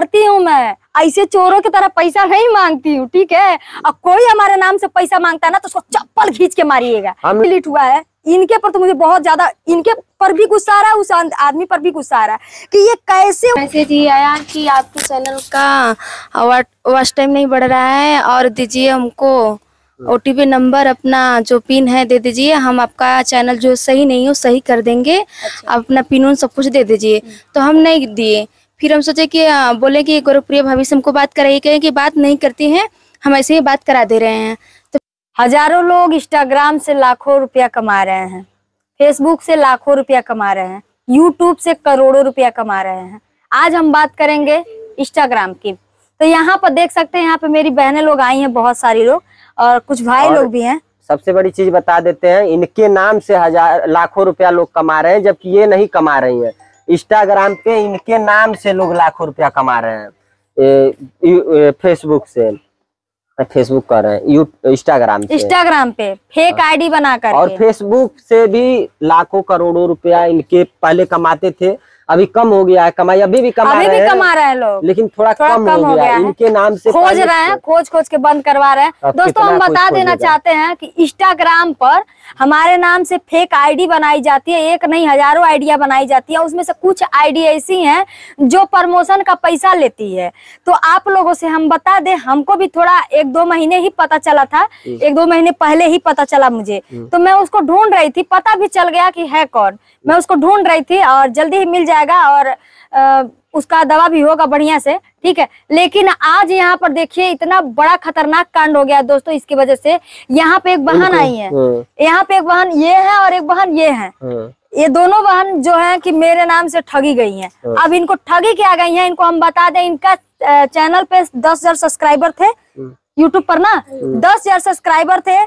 करती हूँ मैं, ऐसे चोरों की तरह पैसा नहीं मांगती हूँ, ठीक है। और कोई हमारे नाम से पैसा मांगता है ना तो उसको चप्पल खींच के मारिएगा। डिलीट हुआ है इनके पर, तो मुझे बहुत ज्यादा इनके पर भी गुस्सा आ रहा है, उस आदमी पर भी गुस्सा आ रहा है कि ये कैसे। मैसेज ये आया कि आपके चैनल का वॉच टाइम नहीं बढ़ रहा है और दीजिए हमको OTP नंबर, अपना जो पिन है दे दीजिए, हम आपका चैनल जो सही नहीं हो सही कर देंगे। आप अपना पिन उन सब कुछ दे दीजिए। तो हम नहीं दिए। फिर हम सोचे कि बोले कि गोरखप्रिय भाभी से हमको बात कराइए, कहें कि बात नहीं करती हैं, हम ऐसे ही बात करा दे रहे हैं। तो हजारों लोग इंस्टाग्राम से लाखों रुपया कमा रहे हैं, फेसबुक से लाखों रुपया कमा रहे हैं, यूट्यूब से करोड़ों रुपया कमा रहे हैं। आज हम बात करेंगे इंस्टाग्राम की। तो यहाँ पर देख सकते हैं, यहाँ पे मेरी बहनें लोग आई हैं, बहुत सारी लोग, और कुछ भाई लोग भी हैं। सबसे बड़ी चीज बता देते हैं, इनके नाम से लाखों रुपया लोग कमा रहे हैं, जबकि ये नहीं कमा रही हैं। इंस्टाग्राम पे इनके नाम से लोग लाखों रुपया कमा रहे हैं। फेसबुक से, फेसबुक कर रहे हैं, इंस्टाग्राम पे फेक आईडी बनाकर, और फेसबुक से भी लाखों करोड़ों रुपया इनके पहले कमाते थे। अभी कम हो गया है कमाई, अभी भी कमा रहे हैं लोग, लेकिन थोड़ा कम हो गया है। इनके नाम से खोज रहे हैं, खोज के बंद करवा रहे हैं। दोस्तों हम बता देना चाहते हैं कि इंस्टाग्राम पर हमारे नाम से फेक आईडी बनाई जाती है, एक नहीं हजारों आइडिया बनाई जाती है। उसमें से कुछ आईडी ऐसी हैं जो प्रमोशन का पैसा लेती है। तो आप लोगों से हम बता दें, हमको भी थोड़ा 1-2 महीने ही पता चला था, 1-2 महीने पहले ही पता चला मुझे। तो मैं उसको ढूंढ रही थी, पता भी चल गया कि है कौन, मैं उसको ढूंढ रही थी और जल्दी ही मिल जाएगा और उसका दवा भी होगा बढ़िया से, ठीक है। लेकिन आज यहाँ पर देखिए इतना बड़ा खतरनाक कांड हो गया दोस्तों, इसकी वजह से। यहाँ पे एक बहन आई है, यहाँ पे एक बहन ये है और एक बहन ये है। ये दोनों बहन जो है कि मेरे नाम से ठगी गई हैं। अब इनको ठगी क्या गई है, इनको हम बता दें, इनका चैनल पे 10,000 सब्सक्राइबर थे यूट्यूब पर ना, 10,000 सब्सक्राइबर थे।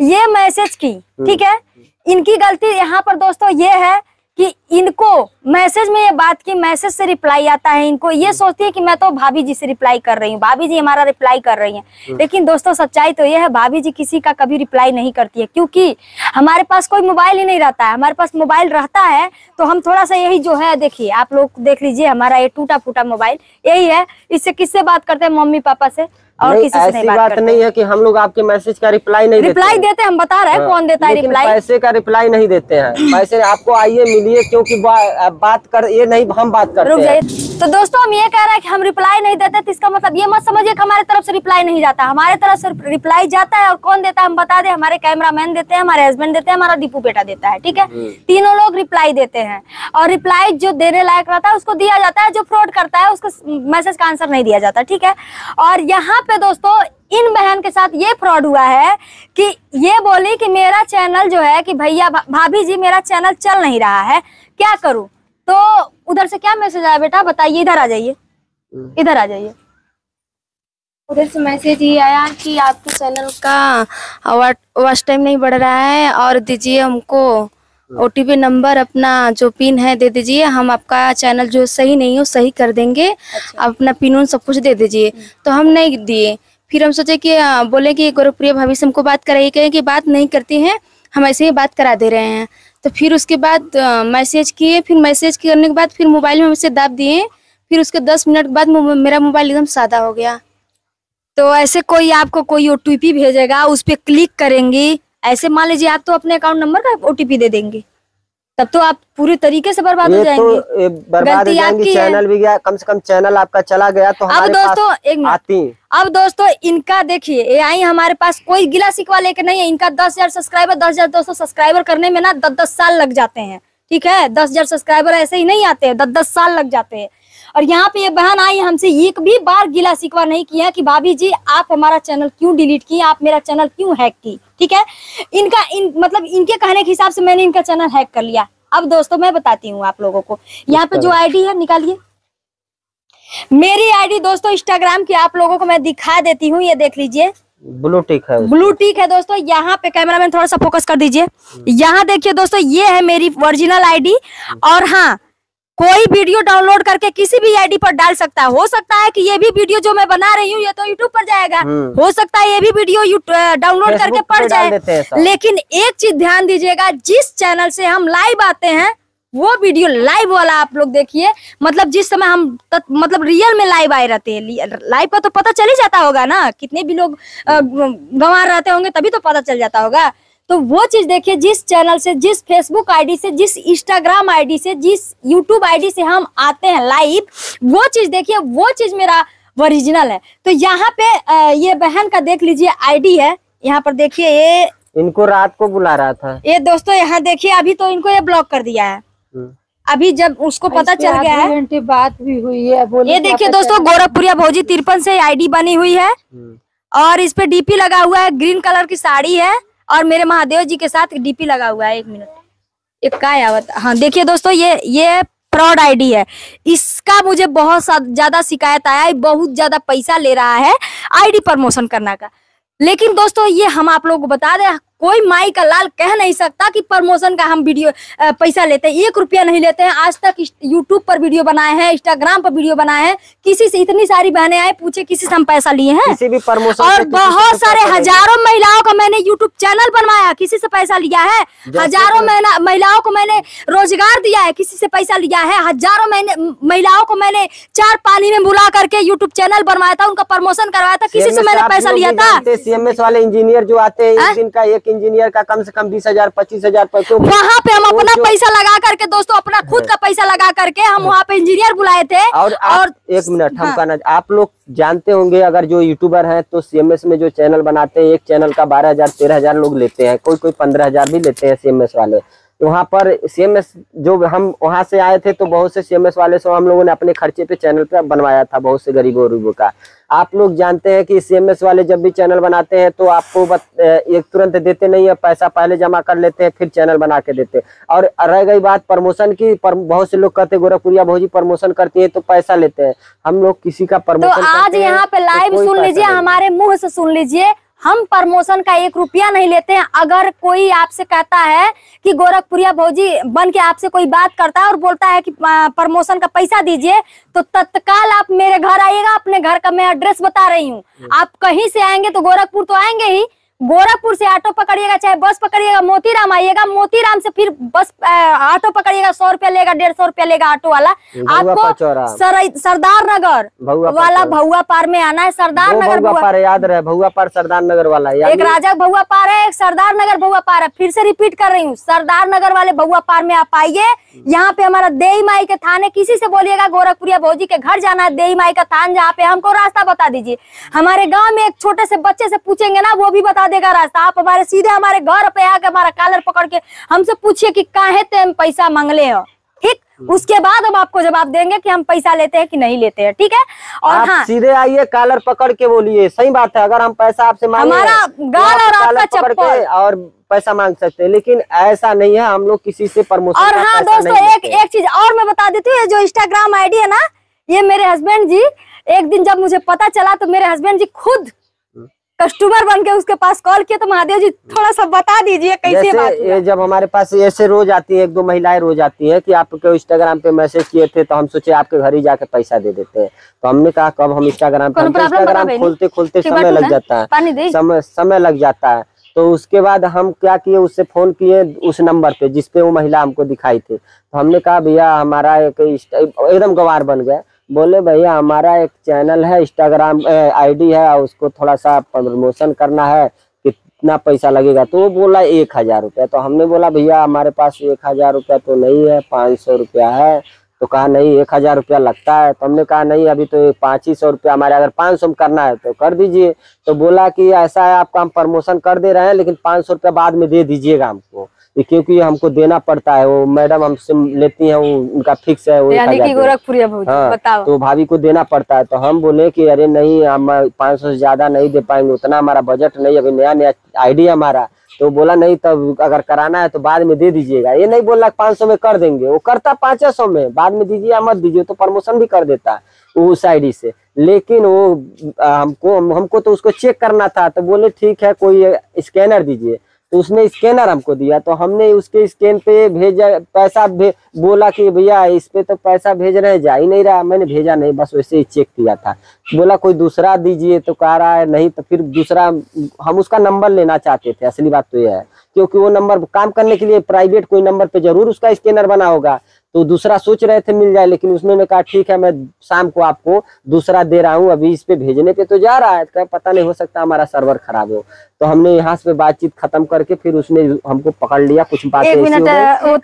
ये मैसेज की, ठीक है। इनकी गलती यहाँ पर दोस्तों ये है कि इनको मैसेज में ये बात की, मैसेज से रिप्लाई आता है, इनको ये सोचती है कि मैं तो भाभी जी से रिप्लाई कर रही हूँ, भाभी जी हमारा रिप्लाई कर रही हैं। लेकिन दोस्तों सच्चाई तो ये है, भाभी जी किसी का कभी रिप्लाई नहीं करती है, क्योंकि हमारे पास कोई मोबाइल ही नहीं रहता है। हमारे पास मोबाइल रहता है तो हम थोड़ा सा यही जो है, देखिए आप लोग देख लीजिए, हमारा ये टूटा फूटा मोबाइल यही है। इससे किससे बात करते हैं, मम्मी पापा से, और नहीं, किसी से नहीं बात करते। नहीं है कि हम लोग आपके मैसेज का रिप्लाई नहीं देते, हम बता रहे हैं कौन देता है रिप्लाई। पैसे का रिप्लाई नहीं देते हैं, पैसे आपको आइए मिलिए, क्योंकि बात कर ये नहीं, हम बात करते हैं। तो दोस्तों हम ये कह रहे हैं कि हम रिप्लाई नहीं देते, तो इसका मतलब ये मत समझिए कि हमारे तरफ से रिप्लाई नहीं जाता। हमारे तरफ से रिप्लाई जाता है, और कौन देता है हम बता दें, हमारे कैमरामैन देते हैं, हमारे हस्बैंड देते हैं, हमारा दीपू बेटा देता है, ठीक है। तीनों लोग रिप्लाई देते हैं, और रिप्लाई जो देने लायक रहता है उसको दिया जाता है, जो फ्रॉड करता है उसको मैसेज का आंसर नहीं दिया जाता, ठीक है। और यहाँ पे दोस्तों इन बहन के साथ ये फ्रॉड हुआ है कि ये बोली कि मेरा चैनल जो है कि भैया भाभी जी मेरा चैनल चल नहीं रहा है, क्या करूं। तो उधर से क्या मैसेज आया बेटा, बताइए, इधर आ जाइए, इधर आ जाइए। उधर से मैसेज ये आया कि आपके चैनल का वॉच टाइम नहीं बढ़ रहा है और दीजिए हमको OTP नंबर, अपना जो पिन है दे दीजिए, हम आपका चैनल जो सही नहीं हो सही कर देंगे। आप अपना पिन उन सब कुछ दे दीजिए। तो हम नहीं दिए। फिर हम सोचे कि बोले कि गोरखप्रिय भाभी से हमको बात कराइए, कहें कि बात नहीं करती हैं, हम ऐसे ही बात करा दे रहे हैं। तो फिर उसके बाद मैसेज किए, फिर मैसेज करने के बाद फिर मोबाइल में मुझसे दाब दिए। फिर उसके 10 मिनट बाद मेरा मोबाइल एकदम सादा हो गया। तो ऐसे कोई आपको कोई OTP भेजेगा, उस पर क्लिक करेंगी, ऐसे मान लीजिए आप तो अपने अकाउंट नंबर का OTP दे देंगे, तब तो आप पूरी तरीके से बर्बाद हो जाएंगे। तो बर्बाद हो जाएंगे, चैनल भी गया, कम से कम चैनल आपका चला गया तो हमारे दोस्तों एक आती। अब दोस्तों इनका देखिए, ये आई हमारे पास, कोई गिला शिकवा लेके नहीं है। इनका 10,000 सब्सक्राइबर, 10,200 सब्सक्राइबर करने में ना 10-10 साल लग जाते हैं, ठीक है। 10,000 सब्सक्राइबर ऐसे ही नहीं आते हैं, 10-10 साल लग जाते हैं। और यहाँ पे ये बहन आई, हमसे एक भी बार गिला शिकवा नहीं किया कि भाभी जी आप हमारा चैनल क्यों डिलीट किए, आप मेरा चैनल क्यों हैक की, ठीक है। मतलब इनके कहने के हिसाब से मैंने इनका चैनल हैक कर लिया। अब दोस्तों मैं बताती हूँ आप लोगों को, यहाँ पे जो आईडी है निकालिए, मेरी आईडी दोस्तों इंस्टाग्राम की आप लोगों को मैं दिखा देती हूँ, ये देख लीजिए, ब्लू टिक है, ब्लू टिक है दोस्तों। यहाँ पे कैमरामैन थोड़ा सा फोकस कर दीजिए, यहाँ देखिए दोस्तों, ये है मेरी ओरिजिनल आईडी। और हाँ, कोई वीडियो डाउनलोड करके किसी भी आईडी पर डाल सकता है। हो सकता है कि ये भी वीडियो जो मैं बना रही हूँ ये तो यूट्यूब पर जाएगा, हो सकता है ये भी वीडियो डाउनलोड करके पड़ जाए। लेकिन एक चीज ध्यान दीजिएगा, जिस चैनल से हम लाइव आते हैं वो वीडियो लाइव वाला आप लोग देखिए, मतलब जिस समय हम मतलब रियल में लाइव आए रहते हैं। लाइव का तो पता चल ही जाता होगा ना, कितने भी लोग गंवार रहते होंगे तभी तो पता चल जाता होगा। तो वो चीज देखिए, जिस चैनल से, जिस फेसबुक आईडी से, जिस इंस्टाग्राम आईडी से, जिस यूट्यूब आईडी से हम आते हैं लाइव, वो चीज देखिए, वो चीज मेरा ओरिजिनल है। तो यहाँ पे ये बहन का देख लीजिए आईडी है, यहाँ पर देखिए, ये इनको रात को बुला रहा था। ये दोस्तों यहाँ देखिए, अभी तो इनको ये ब्लॉक कर दिया है। अभी जब उसको पता चल गया है, घंटे बात भी हुई है, ये देखिए दोस्तों, गोरखपुरिया भौजी 53 से आईडी बनी हुई है और इस पे डीपी लगा हुआ है, ग्रीन कलर की साड़ी है और मेरे महादेव जी के साथ डीपी लगा हुआ है। 1 मिनट, एक का आवत, हाँ देखिए दोस्तों, ये फ्रॉड आईडी है। इसका मुझे बहुत ज्यादा शिकायत आया है, बहुत ज्यादा पैसा ले रहा है आईडी प्रमोशन करने का। लेकिन दोस्तों ये हम आप लोगों को बता दें, कोई माई का लाल कह नहीं सकता कि प्रमोशन का हम वीडियो पैसा लेते हैं। 1 रुपया नहीं लेते हैं। आज तक यूट्यूब पर वीडियो बनाए हैं, इंस्टाग्राम पर वीडियो बनाए हैं, किसी से, इतनी सारी बहनें आए पूछे किसी से हम पैसा लिए हैं? किसी भी प्रमोशन और बहुत सारे हजारों महिलाओं का मैंने यूट्यूब चैनल बनवाया, किसी से पैसा लिया है। हजारों महिलाओं को मैंने रोजगार दिया है, किसी से पैसा लिया है। हजारों महिलाओं को मैंने 4 पानी में बुला करके यूट्यूब चैनल बनवाया था, उनका प्रमोशन करवाया था, किसी से मैंने पैसा लिया था? सीएमएस वाले इंजीनियर जो आते हैं, एक दिन का एक इंजीनियर का कम से कम 20,000 25,000 वहाँ पे हम अपना पैसा लगा करके, दोस्तों अपना खुद का पैसा लगा करके हम वहाँ पे इंजीनियर बुलाए थे। और 1 मिनट हम कहना, आप लोग जानते होंगे, अगर जो यूट्यूबर हैं तो सीएमएस में जो चैनल बनाते हैं, एक चैनल का 12,000 13,000 लोग लेते हैं, कोई 15,000 भी लेते हैं सीएमएस वाले। वहाँ पर सीएमएस जो हम वहाँ से आए थे, तो बहुत से सीएमएस वाले से हम लोगों ने अपने खर्चे पे चैनल पे बनवाया था, बहुत से गरीबों का। आप लोग जानते हैं कि सीएमएस वाले जब भी चैनल बनाते हैं तो आपको एक तुरंत देते नहीं है, पैसा पहले जमा कर लेते हैं, फिर चैनल बना के देते हैं। और रह गई बात प्रमोशन की, बहुत से लोग कहते हैं गोरखपुरिया भौजी प्रमोशन करती है तो पैसा लेते हैं। हम लोग किसी का प्रमोशन, तो आज यहाँ पे लाइव सुन लीजिए, हमारे मुंह से सुन लीजिए, हम प्रमोशन का 1 रुपया नहीं लेते हैं। अगर कोई आपसे कहता है कि गोरखपुरिया भौजी बन के आपसे कोई बात करता है और बोलता है कि प्रमोशन का पैसा दीजिए, तो तत्काल आप मेरे घर आइएगा। अपने घर का मैं एड्रेस बता रही हूँ। आप कहीं से आएंगे तो गोरखपुर तो आएंगे ही, गोरखपुर से ऑटो पकड़िएगा, चाहे बस पकड़िएगा, मोतीराम आइएगा, मोतीराम से फिर बस ऑटो पकड़िएगा, 100 रुपया लेगा, 150 रुपया लेगा ऑटो वाला। आपको सरदार नगर वाला भौआ पार में आना है। सरदार नगर याद रहे, भौआ पार सरदार नगर वाला, एक राजा भौआ पार है, एक सरदार नगर भौआ पार है। फिर से रिपीट कर रही हूँ, सरदार नगर वाले भौआ पार में आप आइए। यहाँ पे हमारा देई माई के थान है। किसी से बोलिएगा गोरखपुरिया भौजी के घर जाना है, देई माई का थान, जहाँ पे हमको रास्ता बता दीजिए। हमारे गाँव में एक छोटे से बच्चे से पूछेंगे ना, वो भी बता देगा रास्ता। आप हमारे सीधे हमारे घर पे आके हमारा कॉलर पकड़ के हमसे पूछिए कि काहे तुम पैसा मांगले हो, ठीक? उसके बाद हम आपको जवाब देंगे कि हम पैसा लेते हैं कि नहीं लेते हैं, ठीक है? और आप हाँ, सीधे आइए, कॉलर पकड़ के बोलिए। सही बात है, अगर हम पैसा आपसे मांगे, हमारा गाल और आपका चप्पल और पैसा मांग सकते हैं, लेकिन ऐसा नहीं है। हम लोग किसी से प्रमोशन। और हाँ दोस्तों, एक चीज और मैं बता देती हूँ, जो इंस्टाग्राम आईडी है ना, ये मेरे हस्बैंड जी, एक दिन जब मुझे पता चला तो मेरे हस्बैंड जी खुद कस्टमर बन के उसके पास कॉल किया। तो महादेव जी थोड़ा सा बता दीजिए कैसे बात हुआ? ये जब हमारे पास ऐसे रोज आती है, 1-2 महिलाएं रोज आती हैं कि आपके इंस्टाग्राम पे मैसेज किए थे, तो हम सोचे आपके घर ही जाके पैसा दे देते हैं। तो हमने कहा कब हम इंस्टाग्राम खोलते खोलते समय लग जाता है, समय लग जाता है। तो उसके बाद हम क्या किए, उससे फोन किए उस नंबर पे जिसपे वो महिला हमको दिखाई थी। तो हमने कहा भैया हमारा एकदम गंवार बन गए, बोले भैया हमारा एक चैनल है, इंस्टाग्राम आईडी है, उसको थोड़ा सा प्रमोशन करना है, कितना पैसा लगेगा? तो वो बोला 1,000 रुपया। तो हमने बोला भैया हमारे पास 1,000 रुपया तो नहीं है, 500 रुपया है। तो कहा नहीं 1,000 रुपया लगता है। तो हमने कहा नहीं, अभी तो 500 रुपया हमारे, अगर 500 में करना है तो कर दीजिए। तो बोला कि ऐसा है, आपका हम प्रमोशन कर दे रहे हैं, लेकिन 500 रुपया बाद में दे दीजिएगा हमको, क्योंकि हमको देना पड़ता है। वो मैडम हमसे लेती हैं, वो उनका फिक्स है, वो यानी कि गोरखपुरिया भौजी, बताओ। तो भाभी को देना पड़ता है। तो हम बोले कि अरे नहीं, हम 500 से ज्यादा नहीं दे पाएंगे, उतना हमारा बजट नहीं, अभी नया नया आईडी हमारा। तो बोला नहीं, तब अगर कराना है तो बाद में दे दीजिएगा। ये नहीं बोला 500 में कर देंगे, वो करता 500 में, बाद में दीजिए या मत दीजिए। तो प्रमोशन भी कर देता उस आईडी से। लेकिन वो हमको तो उसको चेक करना था। तो बोले ठीक है, कोई स्कैनर दीजिए। तो उसने स्कैनर हमको दिया, तो हमने उसके स्कैन पे भेजा पैसा, बोला कि भैया इस पे तो पैसा भेज रहे हैं, जा ही नहीं रहा। मैंने भेजा नहीं, बस वैसे ही चेक किया था। बोला कोई दूसरा दीजिए, तो कह रहा है नहीं। तो फिर दूसरा हम उसका नंबर लेना चाहते थे, असली बात तो यह है, क्योंकि वो नंबर काम करने के लिए प्राइवेट कोई नंबर पे जरूर उसका स्कैनर बना होगा। तो दूसरा सोच रहे थे मिल जाए, लेकिन उसने कहा ठीक है मैं शाम को आपको दूसरा दे रहा हूँ, अभी इस पे भेजने पे तो जा रहा है। तो पता नहीं, हो सकता हमारा सर्वर खराब हो। तो हमने यहाँ से बातचीत खत्म करके फिर उसने हमको पकड़ लिया। कुछ बातें एक मिनट, वो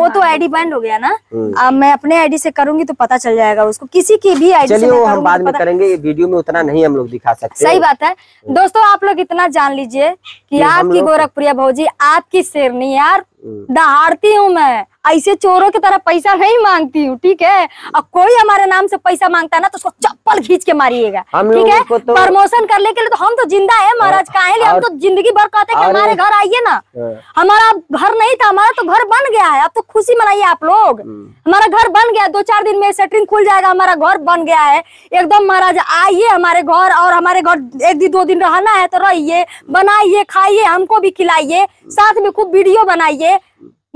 तो आईडी बैंड हो गया ना। अब मैं अपने आईडी से करूंगी तो पता चल जाएगा उसको, किसी की भी आईडी से। चलिए वो हम बाद में करेंगे, वीडियो में उतना नहीं हम लोग दिखा सकते। सही बात है दोस्तों, आप लोग इतना जान लीजिए कि आपकी गोरखप्रिया भौजी आपकी शेरनी यार, दहाड़ती हूँ मैं, ऐसे चोरों की तरह पैसा नहीं मांगती हूँ, ठीक है। अब कोई हमारे नाम से पैसा मांगता है ना तो उसको चप्पल खींच के मारिएगा, ठीक है। प्रमोशन करने के लिए तो हम तो जिंदा है महाराज, काहे हम तो जिंदगी भर कहते हैं कि हमारे घर आइए ना। हमारा घर नहीं था, हमारा तो घर बन गया है। अब तो खुशी मनाइए आप लोग, हमारा घर बन गया, 2-4 दिन में सेटरिंग खुल जाएगा, हमारा घर बन गया है एकदम। महाराज आइए हमारे घर, और हमारे घर 1-2 दिन रहना है तो रहिए, बनाइए, खाइए, हमको भी खिलाइए, साथ में खूब वीडियो बनाइए।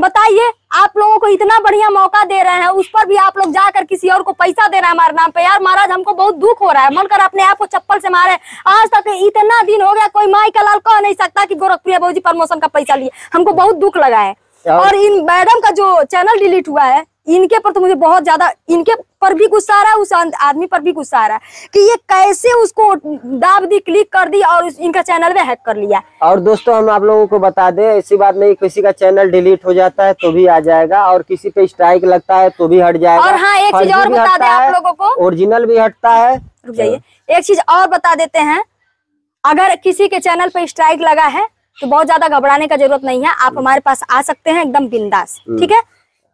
बताइए, आप लोगों को इतना बढ़िया मौका दे रहे हैं, उस पर भी आप लोग जाकर किसी और को पैसा दे रहे हैं हमारे नाम पे। यार महाराज हमको बहुत दुख हो रहा है, मन कर अपने आप को चप्पल से मारे। आज तक इतना दिन हो गया, कोई माई का लाल कह नहीं सकता कि गोरखप्रिया भौजी प्रमोशन का पैसा लिए। हमको बहुत दुख लगा है। और इन मैडम का जो चैनल डिलीट हुआ है, इनके पर तो मुझे बहुत ज्यादा, इनके पर भी गुस्सा आ रहा है, उस आदमी पर भी गुस्सा आ रहा है कि ये कैसे उसको दाब दी, क्लिक कर दी और इनका चैनल में हैक कर लिया। और दोस्तों हम आप लोगों को बता दें, ऐसी बात नहीं, किसी का चैनल डिलीट हो जाता है तो भी आ जाएगा, और किसी पे स्ट्राइक लगता है तो भी हट जाएगा। और हाँ, एक चीज और बता दें आप लोगों को, ओरिजिनल भी हटता है। रुक जाइए, एक चीज और बता देते हैं, अगर किसी के चैनल पे स्ट्राइक लगा है तो बहुत ज्यादा घबराने का जरूरत नहीं है, आप हमारे पास आ सकते हैं एकदम बिंदास, ठीक है।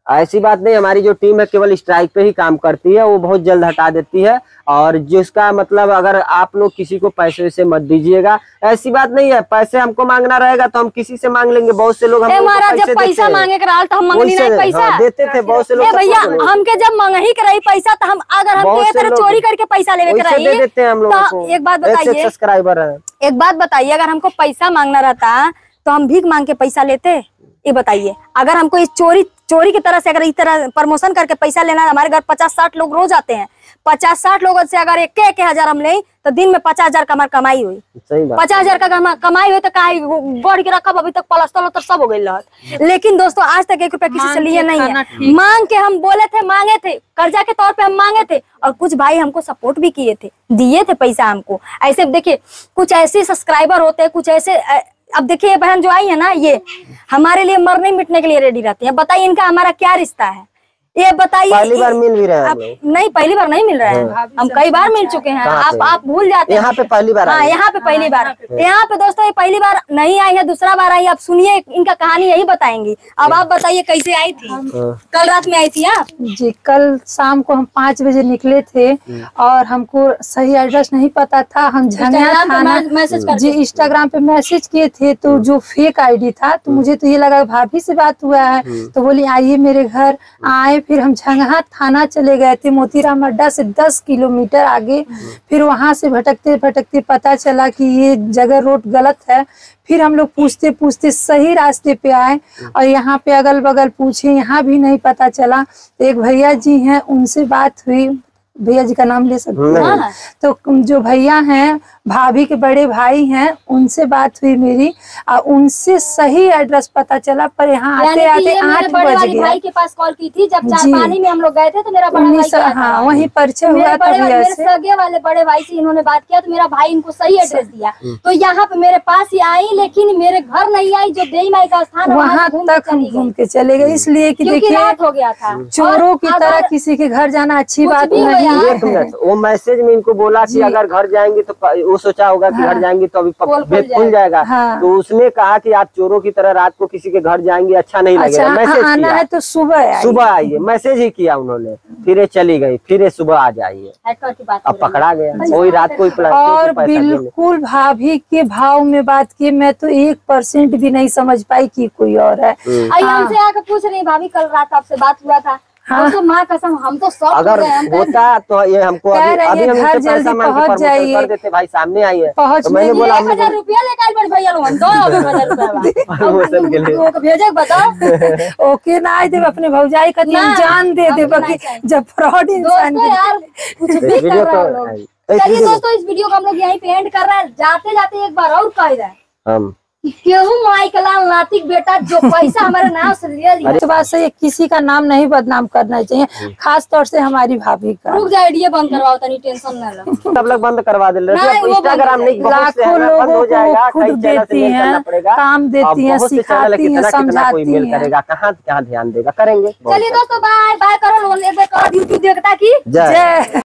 ऐसी बात नहीं, हमारी जो टीम है केवल स्ट्राइक पे ही काम करती है, वो बहुत जल्द हटा देती है। और जिसका मतलब, अगर आप लोग किसी को पैसे से मत दीजिएगा, ऐसी बात नहीं है। पैसे हमको मांगना रहेगा तो हम किसी से मांग लेंगे, बहुत से लोग हम पैसा मांगे तो हम मांगनी नहीं पैसा देते थे, बहुत से लोग। भैया हमके जब मांग ही कराई पैसा तो हम, अगर हम चोरी करके पैसा ले दे देते हैं हम लोग। एक बात बताइए, सब्सक्राइबर है, एक बात बताइए, अगर हमको पैसा मांगना रहता तो हम भीख मांग के पैसा लेते? ये बताइए, अगर हमको इस चोरी की तरह से, अगर इस तरह प्रमोशन करके पैसा लेना है, हमारे घर 50-60 लोग रोज आते हैं, 50-60 लोगों से अगर 1-1 हम लें तो दिन में 50,000 का हमारी कमाई हुई। 50,000 का कमाई हुई तो कहीं बढ़ के रखा, अभी तक प्लास्टर सब हो गई लहत। लेकिन दोस्तों आज तक 1 रुपया किसी से लिए नहीं है। मांग के हम बोले थे, मांगे थे, कर्जा के तौर पे हम मांगे थे, और कुछ भाई हमको सपोर्ट भी किए थे, दिए थे पैसा हमको। ऐसे देखिए, कुछ ऐसे सब्सक्राइबर होते हैं, कुछ ऐसे। अब देखिए, ये बहन जो आई है ना, ये हमारे लिए मरने मिटने के लिए रेडी रहती है। बताइए इनका हमारा क्या रिश्ता है, ये बताइए। पहली बार मिल भी रहे हैं नहीं, पहली बार नहीं मिल रहे हैं, हम कई बार मिल चुके हैं। आप भूल जाते हैं, यहाँ पे पहली बार। हाँ, यहाँ पे पहली बार, यहाँ पे दोस्तों ये पहली बार नहीं आई है, दूसरा बार आई। आप सुनिए, इनका कहानी यही बताएंगी। अब आप बताइए कैसे आई थी? कल रात में आई थी आप जी? कल शाम को हम 5 बजे निकले थे, और हमको सही एड्रेस नहीं पता था। हम झंगना थाना जी इंस्टाग्राम पे मैसेज किए थे, तो जो फेक आईडी था, तो मुझे तो ये लगा भाभी से बात हुआ है, तो बोली आइए मेरे घर। आए, फिर हम झंगहा थाना चले गए थे, मोतीराम अड्डा से 10 किलोमीटर आगे। फिर वहां से भटकते भटकते पता चला कि ये जगह रोड गलत है। फिर हम लोग पूछते पूछते सही रास्ते पे आए, और यहाँ पे अगल बगल पूछे, यहाँ भी नहीं पता चला। तो एक भैया जी हैं, उनसे बात हुई। भैया जी का नाम ले सकते हैं? तो जो भैया हैं, भाभी के बड़े भाई हैं, उनसे बात हुई मेरी, और उनसे सही एड्रेस पता चला। पर यहाँ आते आते 8 बज गया। भाई के पास कॉल की थी जब चारपानी में हम लोग गए थे, तो मेरा बड़ा भाई, हाँ, वहीं परिचय हुआ था भैया से। सगे वाले बड़े भाई से इन्होंने बात किया, तो मेरा भाई इनको सही एड्रेस दिया। तो यहाँ पे मेरे पास ही आई, लेकिन मेरे घर नहीं आई, जो देवी माई का स्थान वहाँ तक हम घूम के चले गए। इसलिए कि देखिए, रात हो गया था, चोरों की तरह किसी के घर जाना अच्छी बात नहीं। 1 मिनट, वो मैसेज में इनको बोला कि अगर घर जाएंगे तो, वो सोचा होगा कि घर जाएंगे तो अभी भेद खुल जाएगा। तो उसने कहा कि आप चोरों की तरह रात को किसी के घर जाएंगे, अच्छा नहीं लगेगा। मैसेज आना है तो सुबह आइए, मैसेज ही किया उन्होंने। फिर चली गई, फिर सुबह आ जाइए। अब पकड़ा गया, वही रात को ही। और बिल्कुल भाभी के भाव में बात की, मैं तो 1% भी नहीं समझ पाई कि कोई और है। हमसे आकर पूछ रही, भाभी कल रात आपसे बात हुआ था, दोस्तों माँ कसम हम तो शौक अगर होता तो ये हमको कह अभी रहे अभी हैं हम घर इनसे जल्दी पैसा मांग के पहुंच प्रमोशन जाइए। कर देते, भाई सामने आई है पहुंच तो मैंने बोला 1000 रुपया लेकर बड़ भैया लोग दो 1000 रुपया प्रमोशन के लिए लोगों को भेजे बताओ। ओके ना आई देव अपने भौजाई का ना, जान दे दे अब ना बाकी चाहिए। जब फ्रॉड इंसान दोस्तों यार कुछ भी कर वीडियो रहे को हो लोग। चलिए दोस्तों इस वीडियो को हम लोग यहीं पे एंड कर रहे हैं। जाते जाते एक बार और कह रहे हैं हम कि केहू माई का लाल नातिक बेटा जो पैसा हमारे नाम से ले लिया। इस बात से किसी का नाम नहीं बदनाम करना चाहिए, खास तौर से हमारी भाभी का। रुक जा आइडिया बंद करवाओ तनी टेंशन ना लो। सब लोग बंद करवा दे रहे नहीं, वो इंस्टाग्राम बंद नहीं बहुत से लाखों है ना, बंद लोगों हो को जाएगा, खुद कई चैनल से देती मेल करना हैं, पड़ेगा, काम देती हैं, बहुत से चैनल है, सिखाती हैं, कितना कोई समझाती मेल हैं। करेगा, कहाँ कहाँ ध्यान देगा, करेंगे। चलिए दोस्तों बाय बाय करो लोग एक बार यूट्यूब देखता की जय। जय